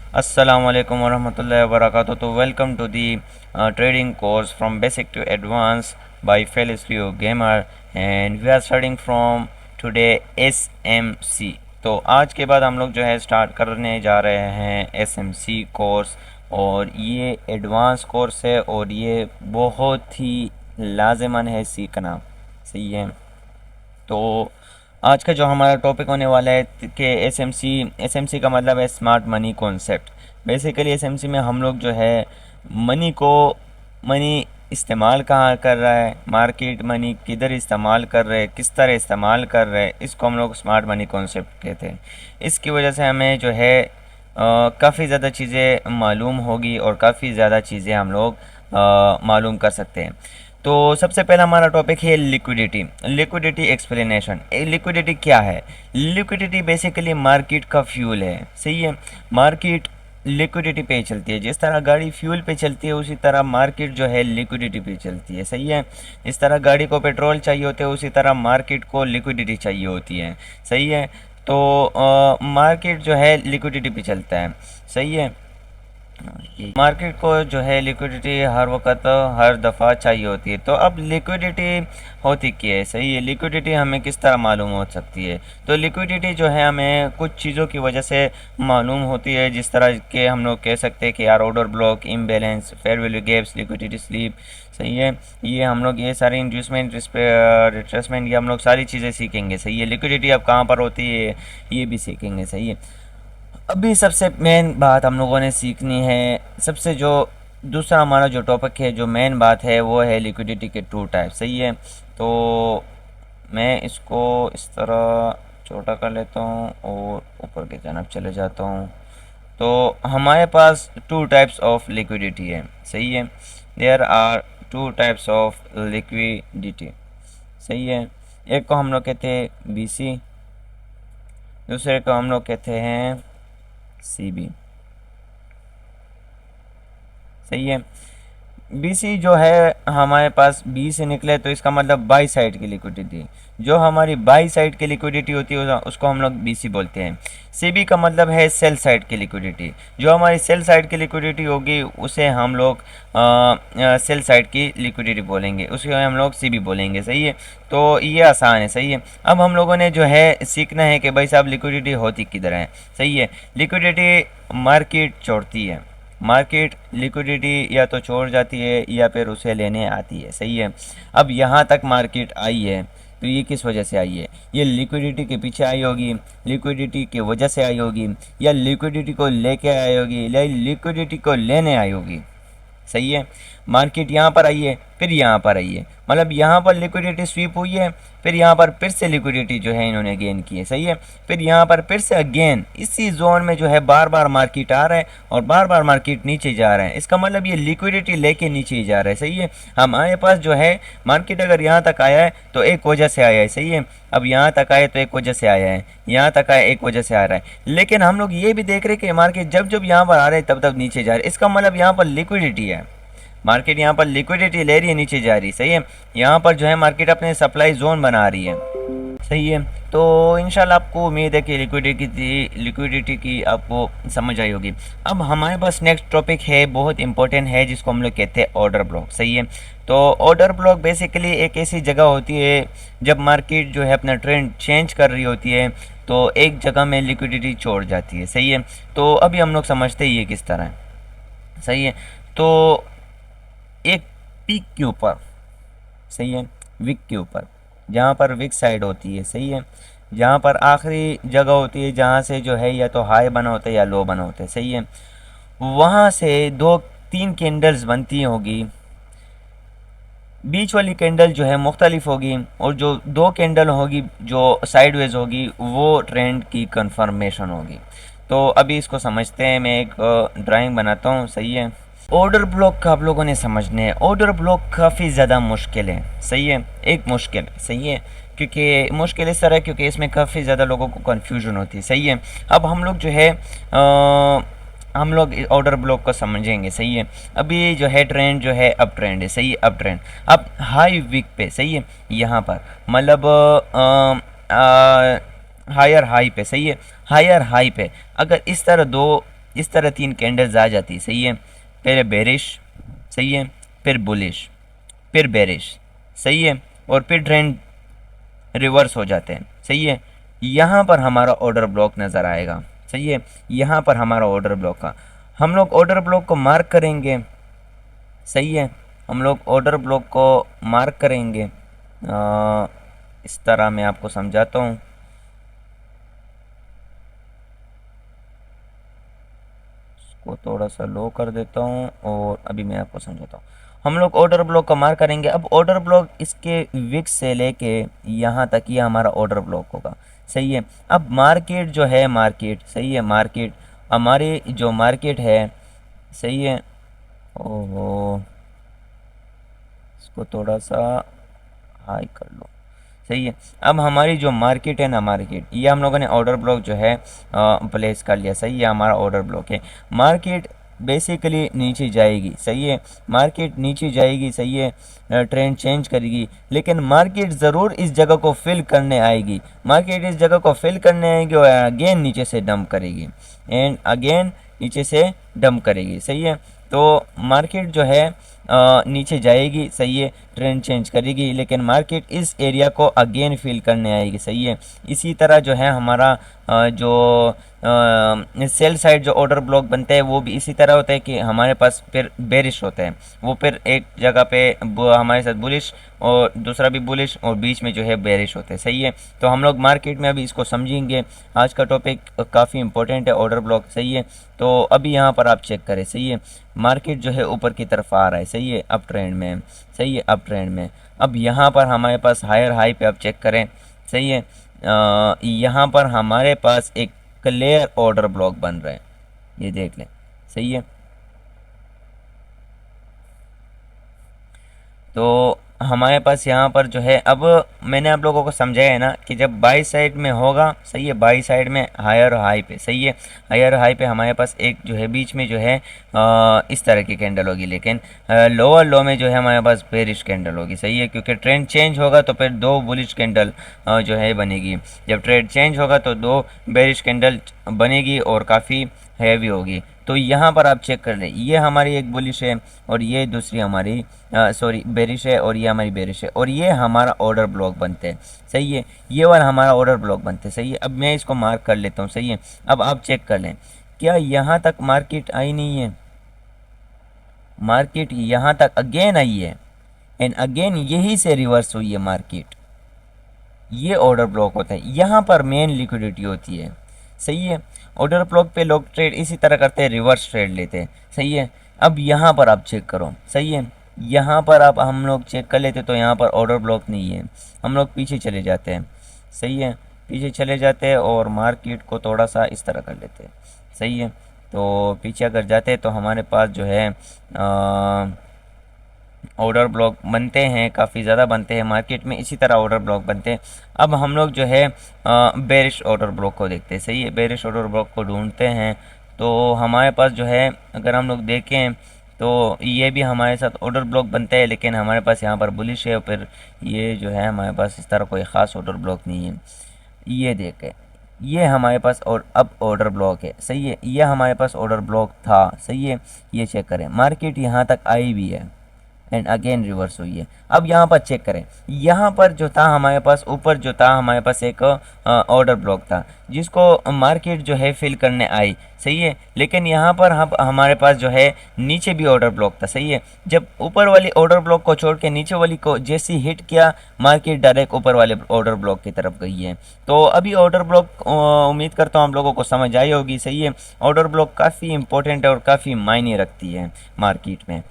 Assalamualaikum warahmatullahi wabarakatuh. तो welcome to the trading course from basic to advance by Felis Leo Gamer and we are starting from today SMC. तो आज के बाद हम लोग जो है स्टार्ट करने जा रहे हैं एसएमसी कोर्स, और ये एडवांस कोर्स है और ये बहुत ही लाजमन है सीखना। सही है। तो आज का जो हमारा टॉपिक होने वाला है कि एसएमसी का मतलब है smart money concept. Basically SMC में हम लोग जो है मनी इस्तेमाल कहाँ कर रहा है, मार्केट मनी किधर इस्तेमाल कर रहे हैं, किस तरह इस्तेमाल कर रहे हैं, इसको हम लोग स्मार्ट मनी कॉन्सेप्ट कहते हैं। इसकी वजह से हमें जो है काफ़ी ज़्यादा चीज़ें मालूम होगी और काफ़ी ज़्यादा चीज़ें हम लोग मालूम कर सकते हैं। तो सबसे पहला हमारा टॉपिक है लिक्विडिटी एक्सप्लेनेशन। लिक्विडिटी क्या है? लिक्विडिटी बेसिकली मार्केट का फ्यूल है। सही है। मार्केट लिक्विडिटी पे चलती है। जिस तरह गाड़ी फ्यूल पे चलती है उसी तरह मार्केट जो है लिक्विडिटी पे चलती है। सही है। इस तरह गाड़ी को पेट्रोल चाहिए होते है उसी तरह मार्केट को लिक्विडिटी चाहिए होती है। सही है। तो मार्केट जो है लिक्विडिटी पे चलता है। सही है। मार्केट को जो है लिक्विडिटी हर वक्त हर दफ़ा चाहिए होती है। तो अब लिक्विडिटी होती क्या है? सही है। लिक्विडिटी हमें किस तरह मालूम हो सकती है? तो लिक्विडिटी जो है हमें कुछ चीज़ों की वजह से मालूम होती है, जिस तरह के हम लोग कह सकते हैं कि यार order block, imbalance, fair value gaps, liquidity sleep. सही है। ये हम लोग ये सारे इंड्यूसमेंट, रिट्रेसमेंट, ये हम लोग सारी चीज़ें सीखेंगे। सही है। लिक्विडिटी अब कहाँ पर होती है ये भी सीखेंगे। सही है। अभी सबसे मेन बात हम लोगों ने सीखनी है। सबसे जो दूसरा हमारा जो टॉपिक है, जो मेन बात है, वो है लिक्विडिटी के टू टाइप। सही है। तो मैं इसको इस तरह छोटा कर लेता हूँ और ऊपर की तरफ चले जाता हूँ। तो हमारे पास टू टाइप्स ऑफ लिक्विडिटी है। सही है। There are two types of liquidity. सही है। एक को हम लोग कहते हैं बीसी, दूसरे को हम लोग कहते हैं सीबी। सही है। बीसी जो है हमारे पास बी से निकले तो इसका मतलब बाई साइड की लिक्विडिटी। जो हमारी बाई साइड की लिक्विडिटी होती है उसको हम लोग बीसी बोलते हैं। सीबी का मतलब है सेल साइड की लिक्विडिटी। जो हमारी सेल साइड की लिक्विडिटी होगी उसे हम लोग सेल साइड की लिक्विडिटी बोलेंगे, उसको हम लोग सीबी बोलेंगे। सही है। तो ये आसान है। सही है। अब हम लोगों ने जो है सीखना है कि भाई साहब लिक्विडिटी होती किधर है। सही है। लिक्विडिटी मार्केट छोड़ती है। मार्केट लिक्विडिटी या तो छोड़ जाती है या फिर उसे लेने आती है। सही है। अब यहाँ तक मार्केट आई है तो ये किस वजह से आई है? ये लिक्विडिटी के पीछे आई होगी, लिक्विडिटी की वजह से आई होगी, या लिक्विडिटी को लेके आई होगी, या लिक्विडिटी को लेने आई होगी। सही है। मार्केट यहाँ पर आई है, फिर यहाँ पर आई है, मतलब यहाँ पर लिक्विडिटी स्वीप हुई है, फिर यहाँ पर फिर से लिक्विडिटी जो है इन्होंने गेन की है। सही है। फिर यहाँ पर फिर से अगेन इसी जोन में जो है बार बार मार्केट आ रहा है और बार बार मार्केट नीचे जा रहा है। इसका मतलब ये लिक्विडिटी लेके नीचे ही जा रहा है। सही है। हमारे पास जो है मार्केट अगर यहाँ तक आया है तो एक वजह से आया है। सही है। अब यहाँ तक आया तो एक वजह से आया है, यहाँ तक आया एक वजह से आ रहा है। लेकिन हम लोग ये भी देख रहे हैं कि मार्केट जब जब यहाँ पर आ रहे हैं तब तब नीचे जा रहे हैं। इसका मतलब यहाँ पर लिक्विडिटी है। मार्केट यहाँ पर लिक्विडिटी ले रही है, नीचे जा रही है। सही है। यहाँ पर जो है मार्केट अपने सप्लाई जोन बना रही है। सही है। तो इंशाल्लाह आपको उम्मीद है कि लिक्विडिटी की आपको समझ आई होगी। अब हमारे पास नेक्स्ट टॉपिक है, बहुत इंपॉर्टेंट है, जिसको हम लोग कहते हैं ऑर्डर ब्लॉक। सही है। तो ऑर्डर ब्लॉक बेसिकली एक ऐसी जगह होती है जब मार्केट जो है अपना ट्रेंड चेंज कर रही होती है तो एक जगह में लिक्विडिटी छोड़ जाती है। सही है। तो अभी हम लोग समझते हैं ये किस तरह है। सही है। तो एक पीक के ऊपर, सही है, विक के ऊपर, जहाँ पर विक साइड होती है। सही है। जहाँ पर आखिरी जगह होती है जहाँ से जो है या तो हाई बना होता है या लो बना होता है। सही है। वहाँ से दो तीन कैंडल्स बनती होगी। बीच वाली कैंडल जो है मुख्तलिफ होगी और जो दो कैंडल होगी जो साइडवेज होगी वो ट्रेंड की कंफर्मेशन होगी। तो अभी इसको समझते हैं। मैं एक ड्राइंग बनाता हूँ। सही है। ऑर्डर ब्लॉक का आप लोगों ने समझने है। ऑर्डर ब्लॉक काफ़ी ज़्यादा मुश्किल है। सही है। एक मुश्किल है। सही है। क्योंकि मुश्किल इस तरह क्योंकि इसमें काफ़ी ज़्यादा लोगों को कन्फ्यूजन होती है। सही है। अब हम लोग जो है हम लोग ऑर्डर ब्लॉक को समझेंगे। सही है। अभी जो है ट्रेंड जो है अप ट्रेंड है। सही है। अप ट्रेंड अब हाई वीक पे। सही है। यहाँ पर मतलब हायर हाई पे। सही है। हायर हाई पे अगर इस तरह दो इस तरह 3 कैंडल्स आ जाती है, सही है। पहले बेरिश, सही है, फिर बुलिश, फिर बेरिश, सही है, और फिर ट्रेंड रिवर्स हो जाते हैं, सही है। यहाँ पर हमारा ऑर्डर ब्लॉक नज़र आएगा, सही है। यहाँ पर हमारा ऑर्डर ब्लॉक का हम लोग ऑर्डर ब्लॉक को मार्क करेंगे, सही है। हम लोग ऑर्डर ब्लॉक को मार्क करेंगे, इस तरह मैं आपको समझाता हूँ। इसको थोड़ा सा लो कर देता हूँ और अभी मैं आपको समझाता हूँ। हम लोग ऑर्डर ब्लॉक को मार्क करेंगे। अब ऑर्डर ब्लॉक इसके विक्स से लेके यहाँ तक ये हमारा ऑर्डर ब्लॉक होगा, सही है। अब मार्केट जो है, मार्केट, सही है, मार्केट हमारी जो मार्केट है, सही है। ओहो, इसको थोड़ा सा हाई कर लो, सही है। अब हमारी जो मार्केट है ना, मार्केट, ये हम लोगों ने ऑर्डर ब्लॉक जो है प्लेस कर लिया, सही है। हमारा ऑर्डर ब्लॉक है। मार्केट बेसिकली नीचे जाएगी, सही है। मार्केट नीचे जाएगी, सही है, ट्रेंड चेंज करेगी, लेकिन मार्केट ज़रूर इस जगह को फिल करने आएगी। मार्केट इस जगह को फिल करने आएगी और अगेन नीचे से डंप करेगी, एंड अगेन नीचे से डंप करेगी, सही है। तो मार्केट जो है नीचे जाएगी, सही है, ट्रेंड चेंज करेगी, लेकिन मार्केट इस एरिया को अगेन फिल करने आएगी, सही है। इसी तरह जो है हमारा जो सेल साइड जो ऑर्डर ब्लॉक बनते हैं वो भी इसी तरह होता है कि हमारे पास फिर बेरिश होते हैं, वो फिर एक जगह पे हमारे साथ बुलिश और दूसरा भी बुलिश और बीच में जो है बेरिश होते हैं, सही है। तो हम लोग मार्केट में अभी इसको समझेंगे। आज का टॉपिक काफ़ी इंपॉर्टेंट है, ऑर्डर ब्लॉक, सही है। तो अभी यहाँ पर आप चेक करें, सही है, मार्केट जो है ऊपर की तरफ आ रहा है, सही है, अप ट्रेंड में, सही है, अप ट्रेंड में। अब यहाँ पर हमारे पास हायर हाई पे आप चेक करें, सही है, यहाँ पर हमारे पास एक क्लियर ऑर्डर ब्लॉक बन रहा है, ये देख लें, सही है। तो हमारे पास यहाँ पर जो है, अब मैंने आप लोगों को समझाया है ना कि जब बाई साइड में होगा, सही है, बाई साइड में हायर हाई पे, सही है, हायर हाई पे हमारे पास एक जो है बीच में जो है इस तरह की कैंडल होगी, लेकिन लोअर लो में जो है हमारे पास बेरिश कैंडल होगी, सही है, क्योंकि ट्रेंड चेंज होगा तो फिर 2 बुलिश कैंडल जो है बनेगी। जब ट्रेंड चेंज होगा तो 2 बेरिश कैंडल बनेगी और काफ़ी हैवी होगी। तो यहाँ पर आप चेक कर लें, ये हमारी एक बुलिश है और ये दूसरी हमारी सॉरी बेरिश है, और ये हमारी बेरिश है, और ये हमारा ऑर्डर ब्लॉक बनते हैं, सही है। ये वाला हमारा ऑर्डर ब्लॉक बनते हैं, सही है। अब मैं इसको मार्क कर लेता हूँ, सही है। अब आप चेक कर लें, क्या यहाँ तक मार्केट आई नहीं है? मार्केट यहाँ तक अगेन आई है एंड अगेन यही से रिवर्स हुई है मार्केट। ये ऑर्डर ब्लॉक होता है, यहाँ पर मेन लिक्विडिटी होती है, सही है। ऑर्डर ब्लॉक पे लोग ट्रेड इसी तरह करते हैं, रिवर्स ट्रेड लेते हैं, सही है। अब यहाँ पर आप चेक करो, सही है, यहाँ पर आप हम लोग चेक कर लेते तो यहाँ पर ऑर्डर ब्लॉक नहीं है, हम लोग पीछे चले जाते हैं, सही है, पीछे चले जाते हैं और मार्केट को थोड़ा सा इस तरह कर लेते हैं, सही है। तो पीछे अगर जाते हैं तो हमारे पास जो है ऑर्डर ब्लॉक बनते हैं, काफ़ी ज़्यादा बनते हैं मार्केट में, इसी तरह ऑर्डर ब्लॉक बनते हैं। अब हम लोग जो है बेरिश ऑर्डर ब्लॉक को देखते हैं, सही है, बेरिश ऑर्डर ब्लॉक को ढूंढते हैं। तो हमारे पास जो है अगर हम लोग देखें तो ये भी हमारे साथ ऑर्डर ब्लॉक बनता है, लेकिन हमारे पास यहाँ पर बुलिश है और फिर ये जो है हमारे पास इस तरह कोई ख़ास ऑर्डर ब्लॉक नहीं है। ये देखें, ये हमारे पास और अब ऑर्डर ब्लॉक है, सही है, ये हमारे पास ऑर्डर ब्लॉक था, सही है। ये चेक करें, मार्केट यहाँ तक आई भी है एंड अगेन रिवर्स हुई है। अब यहाँ पर चेक करें, यहाँ पर जो था हमारे पास ऊपर जो था हमारे पास एक ऑर्डर ब्लॉक था जिसको मार्केट जो है फिल करने आई, सही है, लेकिन यहाँ पर हमारे पास जो है नीचे भी ऑर्डर ब्लॉक था, सही है। जब ऊपर वाली ऑर्डर ब्लॉक को छोड़ के नीचे वाली को जैसी हिट किया, मार्केट डायरेक्ट ऊपर वाले ऑर्डर ब्लॉक की तरफ गई है। तो अभी ऑर्डर ब्लॉक उम्मीद करता हूँ आप लोगों को समझ आई होगी, सही है। ऑर्डर ब्लॉक काफ़ी इंपॉर्टेंट है और काफ़ी मायने रखती है मार्केट में।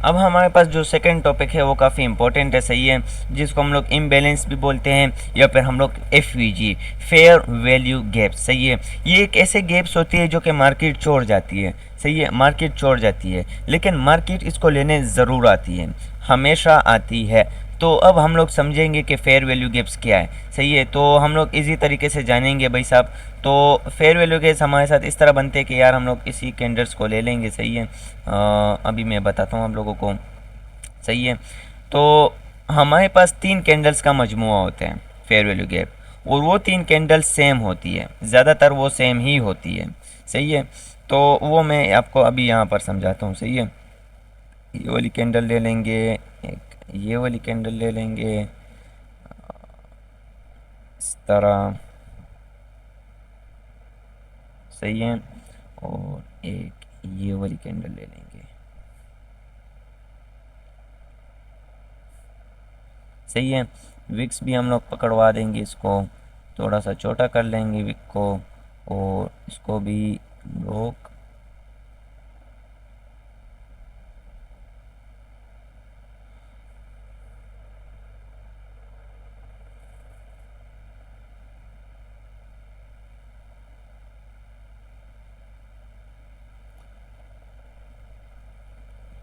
अब हमारे पास जो सेकंड टॉपिक है वो काफ़ी इंपॉर्टेंट है, सही है, जिसको हम लोग इम्बैलेंस भी बोलते हैं या फिर हम लोग FVG, फेयर वैल्यू गैप्स, सही है। ये एक ऐसे गैप्स होती है जो कि मार्केट छोड़ जाती है, सही है, मार्केट छोड़ जाती है, लेकिन मार्केट इसको लेने ज़रूर आती है, हमेशा आती है। तो अब हम लोग समझेंगे कि फेयर वैल्यू गैप्स क्या है, सही है। तो हम लोग इजी तरीके से जानेंगे भाई साहब। तो फेयर वैल्यू गैप्स हमारे साथ इस तरह बनते हैं कि यार हम लोग इसी कैंडल्स को ले लेंगे, सही है। अभी मैं बताता हूँ आप लोगों को, सही है। तो हमारे पास 3 कैंडल्स का मजमुआ होता है फेयर वैल्यू गैप, और वो 3 कैंडल्स सेम होती है, ज़्यादातर वो सेम ही होती है, सही है। तो वो मैं आपको अभी यहाँ पर समझाता हूँ, सही है। ये वाली कैंडल ले लेंगे, एक ये वाली कैंडल ले लेंगे इस तरह, सही है, और एक ये वाली कैंडल ले लेंगे, सही है। विक्स भी हम लोग पकड़वा देंगे, इसको थोड़ा सा छोटा कर लेंगे विक को, और इसको भी हम लोग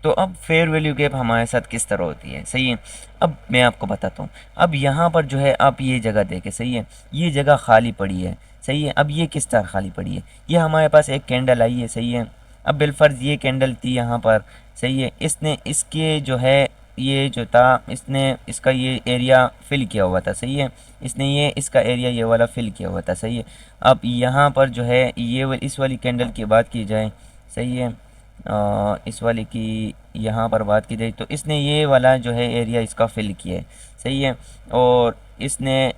तो अब फेयर वैल्यू गैप हमारे साथ किस तरह होती है, सही है। अब मैं आपको बताता हूँ। अब यहाँ पर जो है आप ये जगह देखें, सही है, ये जगह खाली पड़ी है, सही है। अब ये किस तरह खाली पड़ी है, ये हमारे पास एक कैंडल आई है, सही है। अब बिलफर्ज ये कैंडल थी यहाँ पर, सही है, इसने इसके जो है ये जो था इसने इसका ये एरिया फिल किया हुआ था, सही है। इसने ये इसका एरिया ये वाला फिल किया हुआ था, सही है। अब यहाँ पर जो है ये इस वाली कैंडल की बात की जाए, सही है, इस वाले की यहाँ पर बात की जाए तो इसने ये वाला जो है एरिया इसका फिल किया है, सही है। और इसने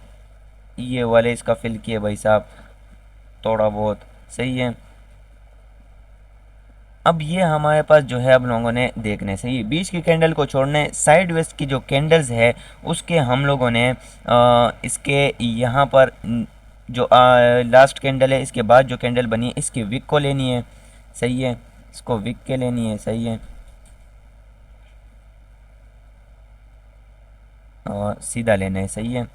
ये वाले इसका फिल किया भाई साहब थोड़ा बहुत, सही है। अब ये हमारे पास जो है अब लोगों ने देखने, सही है, बीच की कैंडल को छोड़ने साइड वेस्ट की जो कैंडल्स है उसके हम लोगों ने इसके यहाँ पर जो लास्ट कैंडल है इसके बाद जो कैंडल बनी है इसकी विक को लेनी है, सही है, इसको विक के लेनी है, सही है, और सीधा लेना है, सही है,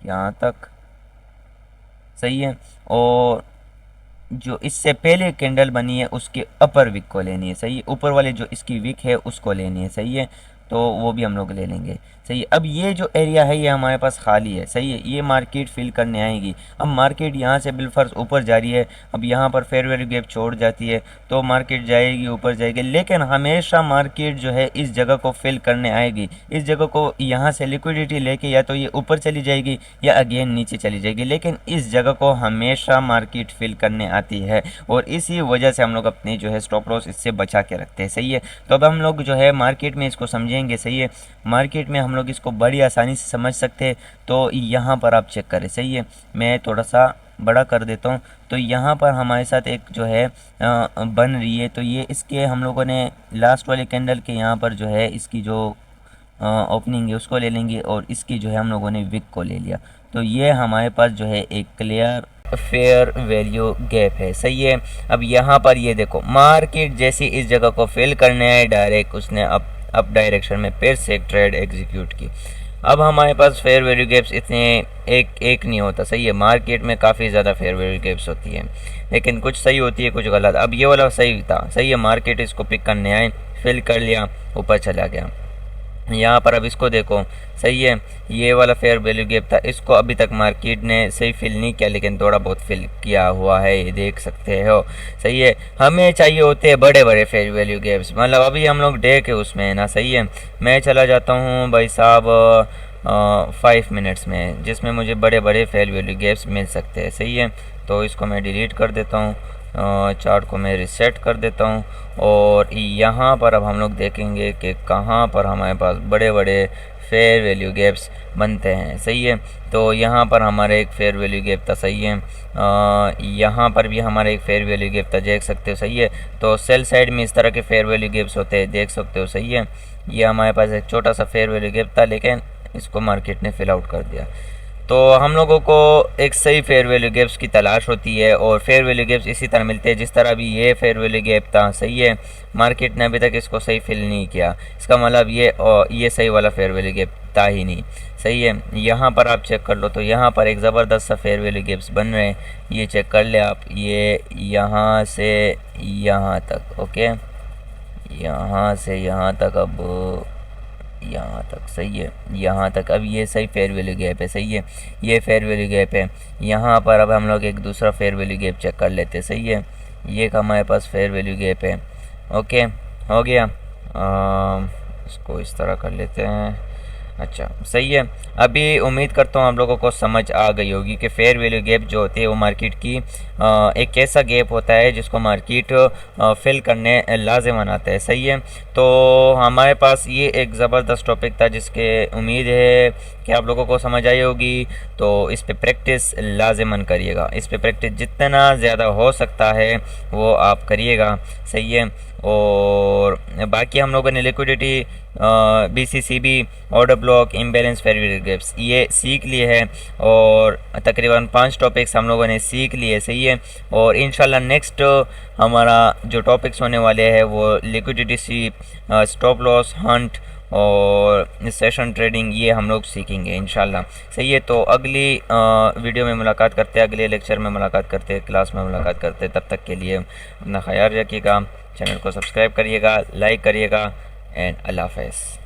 यहाँ तक, सही है। और जो इससे पहले कैंडल बनी है उसके अपर विक को लेनी है, सही है, ऊपर वाले जो इसकी विक है उसको लेनी है, सही है। तो वो भी हम लोग ले लेंगे, सही है। अब ये जो एरिया है ये हमारे पास खाली है, सही है, ये मार्केट फिल करने आएगी। अब मार्केट यहाँ से बिलफर्ज ऊपर जा रही है, अब यहाँ पर फेयर वैल्यू गैप छोड़ जाती है तो मार्केट जाएगी ऊपर जाएगी, लेकिन हमेशा मार्केट जो है इस जगह को फिल करने आएगी। इस जगह को यहाँ से लिक्विडिटी लेके या तो ये ऊपर चली जाएगी या अगेन नीचे चली जाएगी, लेकिन इस जगह को हमेशा मार्केट फिल करने आती है, और इसी वजह से हम लोग अपनी जो है स्टॉप लॉस इससे बचा के रखते हैं, सही है। तो अब हम लोग जो है मार्केट में इसको समझेंगे, सही है, मार्केट में हम लोग इसको बड़ी आसानी से समझ सकते हैं। तो यहाँ पर आप चेक करें, सही है, मैं थोड़ा सा बड़ा कर देता हूँ। तो यहाँ पर हमारे साथ एक जो है बन रही है, तो ये इसके हम लोगों ने लास्ट वाले कैंडल के यहाँ पर जो है इसकी जो ओपनिंग है उसको ले लेंगे, और इसकी जो है हम लोगों ने विक को ले लिया। तो ये हमारे पास जो है एक क्लियर फेयर वैल्यू गैप है, सही है। अब यहाँ पर ये देखो मार्केट जैसी इस जगह को फिल करने है डायरेक्ट उसने अप डायरेक्शन में फिर से एक ट्रेड एग्जीक्यूट की। अब हमारे पास फेयर वैल्यू गैप्स इतने एक नहीं होता, सही है, मार्केट में काफ़ी ज़्यादा फेयर वैल्यू गैप्स होती है, लेकिन कुछ सही होती है कुछ गलत। अब ये वाला सही था, सही है, मार्केट इसको पिक करने आए, फिल कर लिया, ऊपर चला गया। यहाँ पर अब इसको देखो, सही है, ये वाला फेयर वैल्यू गैप था, इसको अभी तक मार्केट ने सही फिल नहीं किया, लेकिन थोड़ा बहुत फिल किया हुआ है, ये देख सकते हो, सही है। हमें चाहिए होते हैं बड़े बड़े फेयर वैल्यू गैप्स, मतलब अभी हम लोग डे के उसमें है ना, सही है। मैं चला जाता हूँ भाई साहब 5 मिनट्स में, जिसमें मुझे बड़े बड़े फेयर वैल्यू गैप्स मिल सकते हैं, सही है। तो इसको मैं डिलीट कर देता हूँ, चार्ट को मैं रिसेट कर देता हूँ, और यहाँ पर अब हम लोग देखेंगे कि कहाँ पर हमारे पास बड़े बड़े फेयर वैल्यू गैप्स बनते हैं, सही है। तो यहाँ पर हमारा एक फेयर वैल्यू गैप था, सही है, यहाँ पर भी हमारा एक फेयर वैल्यू गैप था, देख सकते हो, सही है। तो सेल साइड में इस तरह के फेयर वैल्यू गैप्स होते हैं, देख सकते हो, सही है। ये हमारे पास एक छोटा सा फेयर वैल्यू गैप था, लेकिन इसको मार्केट ने फिल आउट कर दिया। तो हम लोगों को एक सही फेयर वैल्यू गैप्स की तलाश होती है, और फेयर वैल्यू गैप्स इसी तरह मिलते हैं जिस तरह अभी ये फेयर वैल्यू गैप था, सही है, मार्केट ने अभी तक इसको सही फिल नहीं किया, इसका मतलब ये सही वाला फेयर वैल्यू गैप था ही नहीं, सही है। यहाँ पर आप चेक कर लो, तो यहाँ पर एक ज़बरदस्त सा फेयर वैल्यू गैप्स बन रहे हैं, ये चेक कर ले आप, ये यहाँ से यहाँ तक, ओके, यहाँ से यहाँ तक, अब यहाँ तक, सही है, यहाँ तक। अब ये सही फेयर वैल्यू गैप है, सही है, ये फेयर वैल्यू गैप है। यहाँ पर अब हम लोग एक दूसरा फेयर वैल्यू गैप चेक कर लेते हैं, सही है, ये हमारे पास फेयर वैल्यू गैप है, ओके, हो गया। इसको इस तरह कर लेते हैं, अच्छा, सही है। अभी उम्मीद करता हूँ आप लोगों को समझ आ गई होगी कि फेयर वैल्यू गैप जो होती है वो मार्केट की एक ऐसा गैप होता है जिसको मार्केट फिल करने लाजिम बनाता है। सही है। तो हमारे पास ये एक ज़बरदस्त टॉपिक था जिसके उम्मीद है कि आप लोगों को समझ आई होगी। तो इस पे प्रैक्टिस लाजिमन करिएगा, इस पे प्रैक्टिस जितना ज़्यादा हो सकता है वो आप करिएगा। सही है। और बाकी हम लोगों ने liquidity, BCCB, order block, imbalance, fair value gaps ये सीख लिए हैं और तकरीबन 5 टॉपिक्स हम लोगों ने सीख लिए। सही है। और इंशाल्लाह नेक्स्ट हमारा जो टॉपिक्स होने वाले हैं वो liquidity SVEEP, stop loss, Hunt और सेशन ट्रेडिंग ये हम लोग सीखेंगे इंशाल्लाह। सही है। तो अगली वीडियो में मुलाकात करते हैं, अगले लेक्चर में मुलाकात करते हैं, क्लास में मुलाकात करते हैं। तब तक के लिए अपना ख्याल रखिएगा, चैनल को सब्सक्राइब करिएगा, लाइक करिएगा एंड अल्लाह हाफ़िज़।